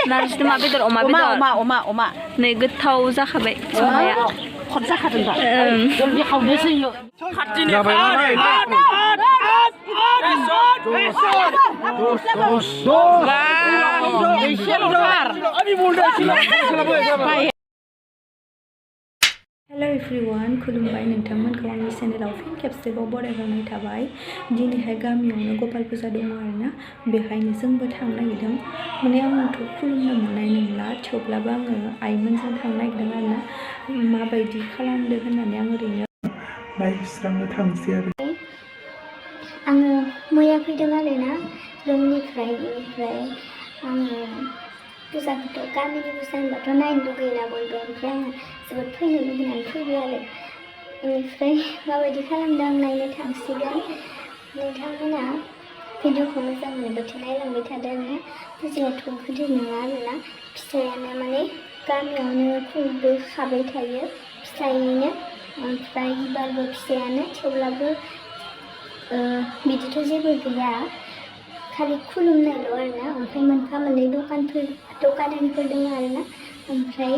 नारजिजों मा बेदर अमा नै गोथाव जाखाबाय संनाया खद जाखादों दा जल्दि खावनोसै हेलो एवरीवन खुलुमबाय नोंथांमोनखौ आंनि चेनेलाव फिन खेबसेबाव बरायहरनाय थाबाय दिनैहाय गामियावनो गपाल पुजा दङ आरोना बेखायनो जोंबो थांनो नागिरदों माने आंथ' खुलुमनो मोननाय नंला थेवब्लाबो आङो आइमोनजों थांनो नागिरदों आरोना माबायदि खालामदो होननानै आं ओरैनो नायस्रांनो थांसै आरो आङो मैया फैदों आरोना रुमनिफ्राय आङो पुजाखौथ' गामिनि पुजा होनबाथ' नायनो लुगैयोना बयबो ओमफ्राय आङो जोबोद फैनो लुगैनानै फैबाय आरो बेनिफ्राय माबायदि खालामदों आं नायनो थांसिगोन नोंथांमोना भिडिअखौ मोजां मोनोबाथाय नायलांबाय थादों आरोना पुजायाथ' गिदिर नङा आरोना फिसायानो माने गामियावनो खुंबोखाबाय थायो फिसायैनो ओमफ्राय एबारबो फिसायानो थेवब्लाबो बिदिथ' जेबो गैया खालि खुलुमनायल' आरोना ओमफ्राय मोनफा मोननै दखानारिफोर दङ आरोना ओमफ्राय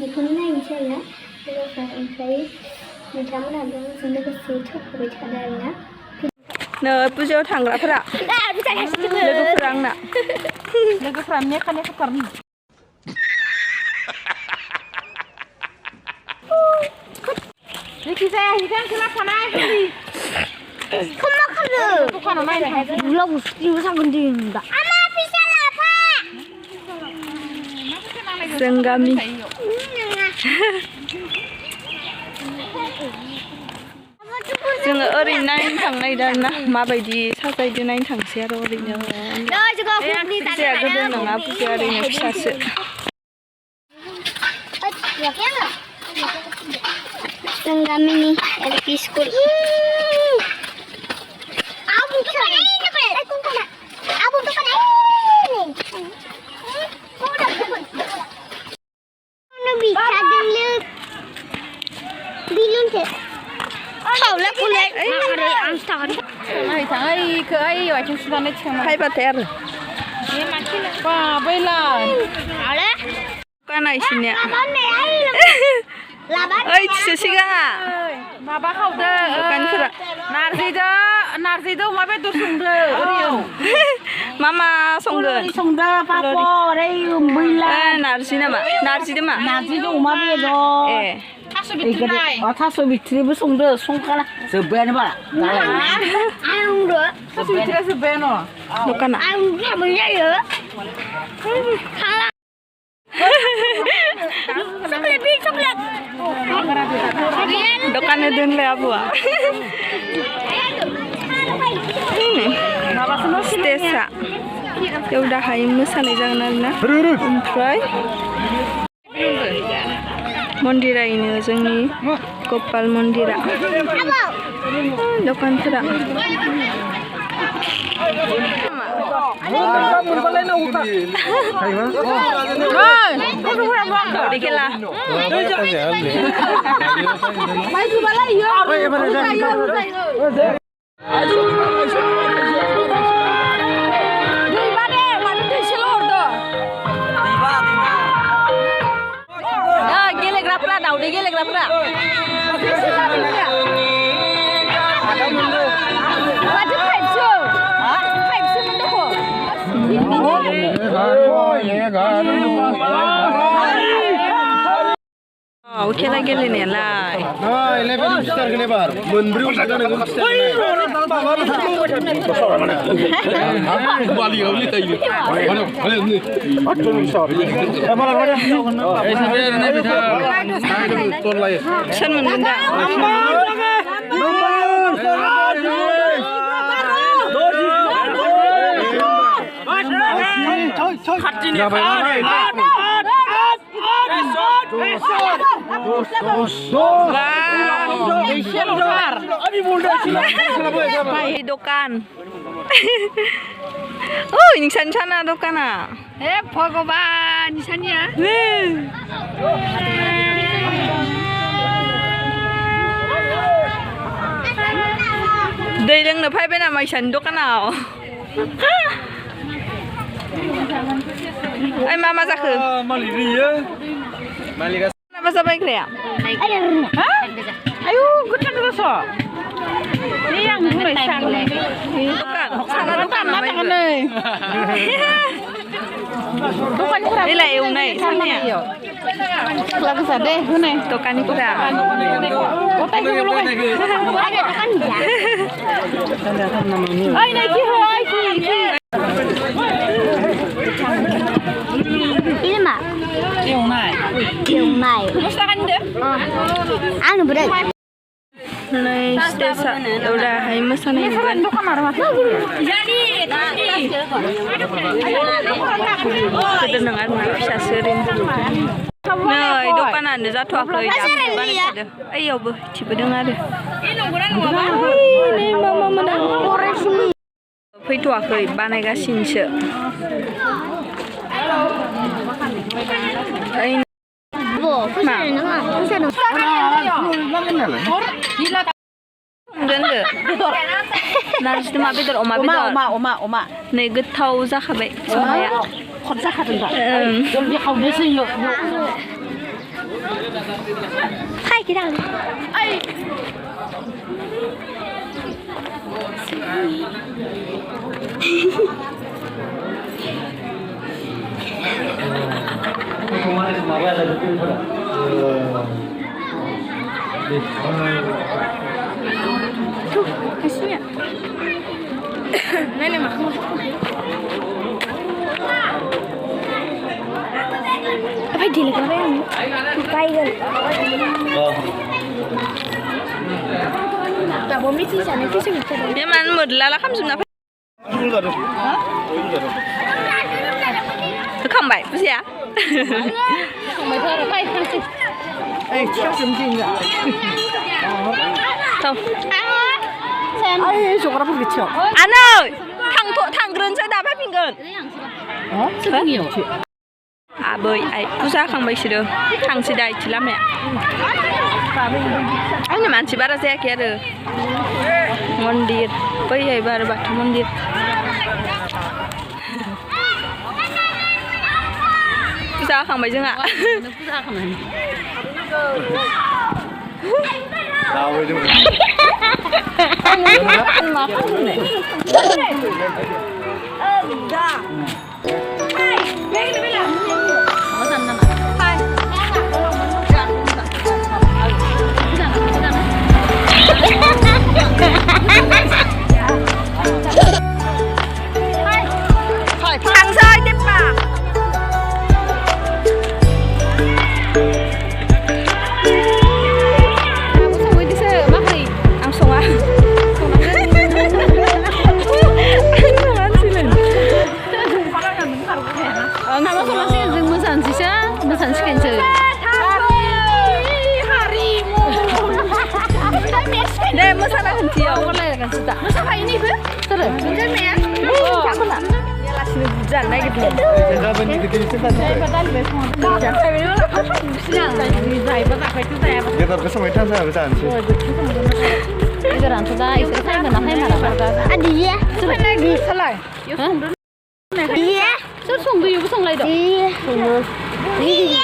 बेखौनो नायनोसै आरोना ओमफ्राय नोंथांमोनाबो आंजों लोगोसे थौफाबाय थादों आरोना नै पुजायाव थांग्राफोरा लोगोफोरा आंना लोगोफोरा नेखा नेखाथार जायखिजाया हिखां खोलाखानाय मा खालामो दखानाव नायनो बुलाव बुस्रिबो थांगोन दे दा आमा फैसा लाफा जों गामि जोङो ओरैनो नायनो थांनो नागिरदों आरोना माबायदि साजायदो नायनो थांसै आरो ओरैनो फुजाया गोदोर नङा फुजाया ओरैनो फिसासो जों गामिनि एलपि स्कुल फायबाथाय आरो दखाना इसोरनिया ओइ थिसो सिगाङा माबा खावदो दखानफोरा नारजिदो अमा बेदर संदो ओरैयाव मा संगोन संदो पापर ओइ मैला नारजि नामा नारजिदो मा नारजिदो अमा बेदर ए थास' बिथ्रिबो संदो संखाला जोब्बायानो बारा थास' बिथ्रिया जोब्बायानो दखाना दखानnya दोनलाय आब'आ स्टेजआ ya udahaय मोसानाय जागोन आरोना ओमफ्राय मन्दिरा इनो जोंनि गपाल मन्दिरा दखानफोरा गेलेग्राफोरा दावदै गेलेग्राफोरा खेला गेलेनायालाय सोर मोनगोन दा दखान oh ini sana dukana भगवान निसानिया दै लोंनो फैबाय नामा इसानि दखानाव ओइ मा जाखो मालिक रियो मालिका मा जाबाय ग्राया आयु गोथां गोथां नै आं बुंनाय दखान साना दखान नै दखानफोरा बेलाय एवनाय साननाया सिख्ला गोजा दे होनाय दखानिफोरा गथायखौबो लगाय ओइ नायखि हो आइखि Ini mak. एवनाय Eumai. मस्ला गानदो Anu berat. नै स्टेजआ एउटाहाय मोसानाय नुगोन दखान आरो माथो गोदोर नङा आरोना फिसासो ओरैनो नै दखानानो जाथ'वाखै दासो बानायखादो ओइयावबो थिबोदों आरो नै मा मोना फैथ'वाखै बानायगासिनोसो Bo, pusing nengah. Pusing दोनदो नारजि मा बेदर अमा बेदर अमा नै गोथाव जाखाबाय संनाया खद जाखादों दा जल्दि खावदोसो यो Hai kita. Tuh, kasihnya. Nenek makan. Apa dia lagi apa yang? Baik. Tak boleh sih sana sih segitu. Dia mana modal lah kamu sebenarnya. Kembali, sih ya. mày thôi phải thằng chị ê sao sừng gì vậy Không. Xem. ai 저거라 보겠죠 Anh ơi, thằng gần chơi đá phép gần. sức nhiều À bơi, ai, puja không bay sih thằng si đây chỉ làm mẹ. Anh nhà mình chỉ bara saya kia được. Mondir, bây giờ bara batu mondir. Puja không bay chứ ạ? puja không bay. Sao vậy chứ? Anh mà không này. Thằng rơi tiếp vào. 네, 무사나 흔티요. 무사가 이니 그? 그래. 괜찮네. 잠깐만. 야라시는 부자 안 나겠다. 제가 보니 그들이 쓰다듬어. 얘가 벌써 왜 탄사 그래서 안 치. 이걸 안 쳐다. 이거 사이가 나 사이가 나. Adi ya. 이 살라. Đi á. 저 송도 이거 송라이도. Đi. Đi.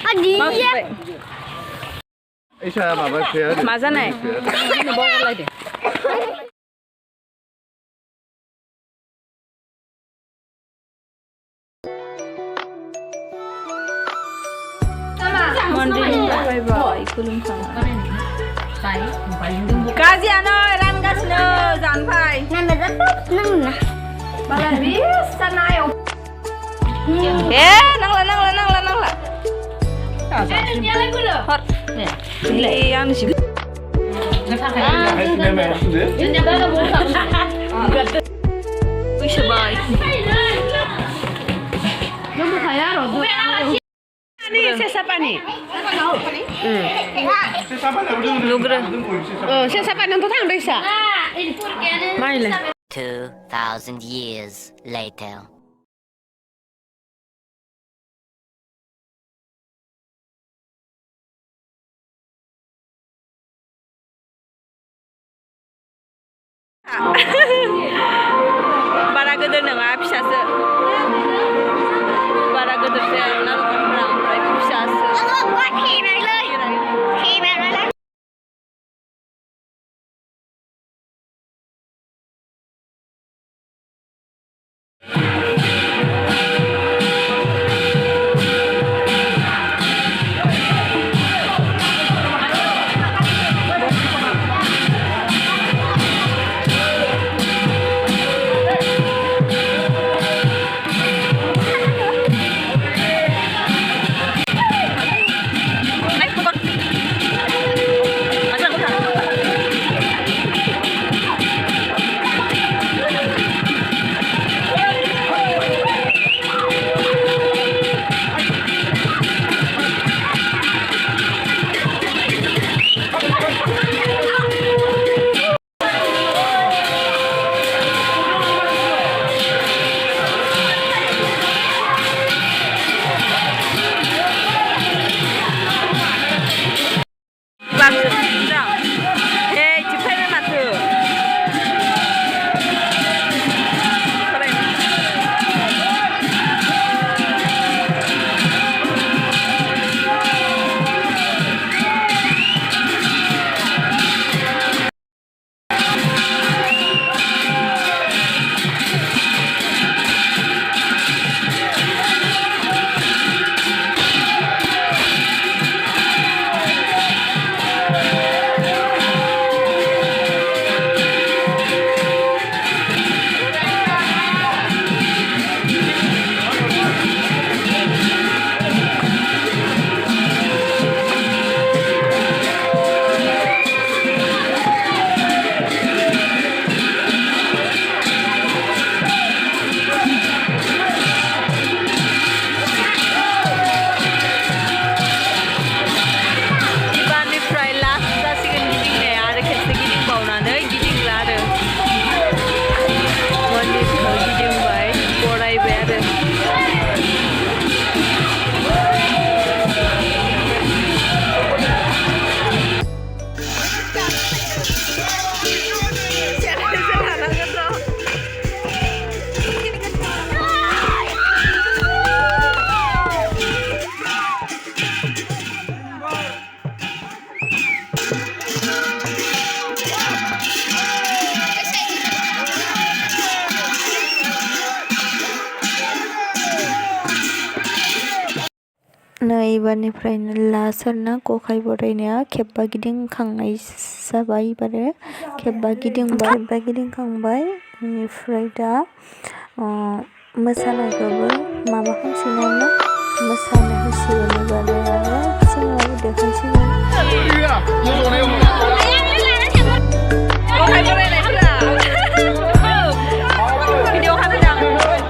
Adi ya. 이샤 마마 그래야 돼. 맞아네. 이거 먹을라 돼. fwibai kulumna. Gajian ơi, ran gasino, jangan fai. Nanda dapat nanda. Balan bisa nayo. Nang la. Hot. Ini yang sih. Fwibai. Ini siapa nih? Lwgwfwr. siapa nih untuk tang desa? 2,000 years later. बारा गिदिर नङा फिसासो बारा गिदिर जाया आरोना लुगैफोरा ओमफ्राय फिसासो नै एबारनिफ्रायनो लास्ट आरोना गखाय बरायनाया खेबबा गिदिंखांनाय जाबाय एबारो खेबबा गिदिंखांबाय बेनिफ्राय दा मोसानायखौबो माबा खालामसिगोन आरोना मोसानो होसिगोन एबारो आरो सिङाव देखायसिगोन गखाय बरायनायफोरा भिडिअ खालामदों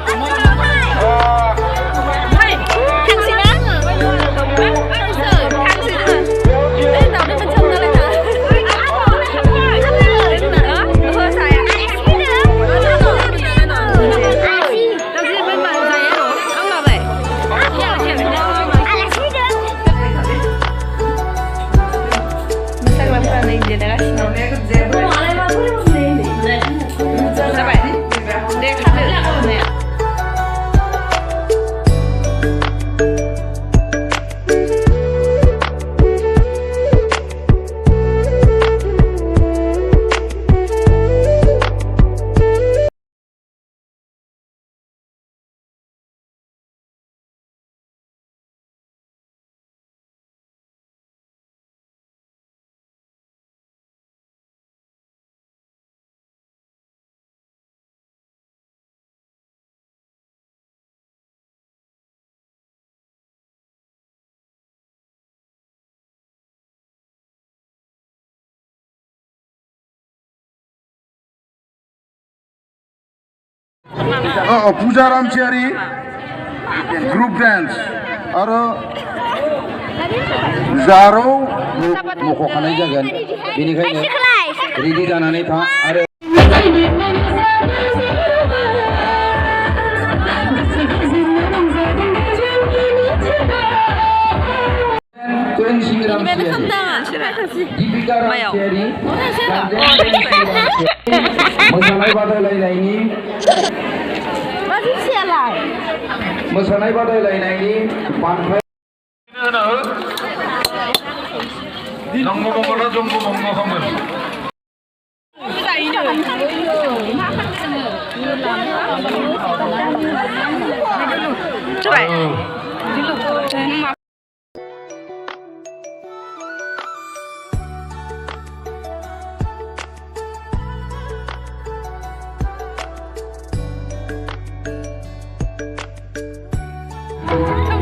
puja ramciari group dance आरो जारौ मख'खानाय जागोन बेनिखायनो रेडि जानानै था आरो दीपिका मायाव? रामसियारि मोसानाय बादायलायनायनि मोसानाय बादायलायनायनि बान्था जंगमंगना जंगमंग खामोन जाबाय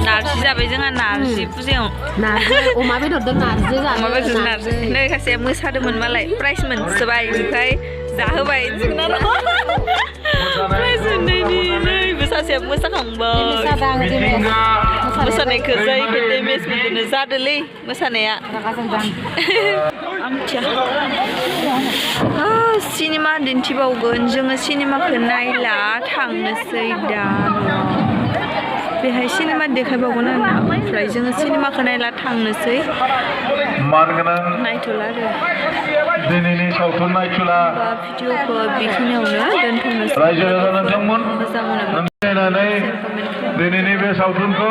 नारजि जाबाय जोंहा नारजि फुजायाव अमा बेदरजों नारजि अमा बेदर नारजि नै सासेया मोसादोंमोन मालाय प्राइज मोनसोबाय ओमफ्राय जाहोबाय जोंना प्राइज मोननायनि नैबो सासेया मोसाखांबाय मोसानायखौ जाय डेमेज मोनदों जादोलै मोसानाया सिनेमा दिन्थिबावगोन जोङो सिनेमाखौ नायला थांनोसै दा बेहाय सिनेमा देखायबावगोन आरोना ओमफ्राय जोङो सिनेमाखौ नायला थांनोसै नायथ'ला आरो दिनैनि सावथुन नायथुला भिडिअखौ बेखिनियावनो दोनथ'नोसै रायजो राजा नोंथांमोन मोजां मोनो दिनैनि बे सावथुनखौ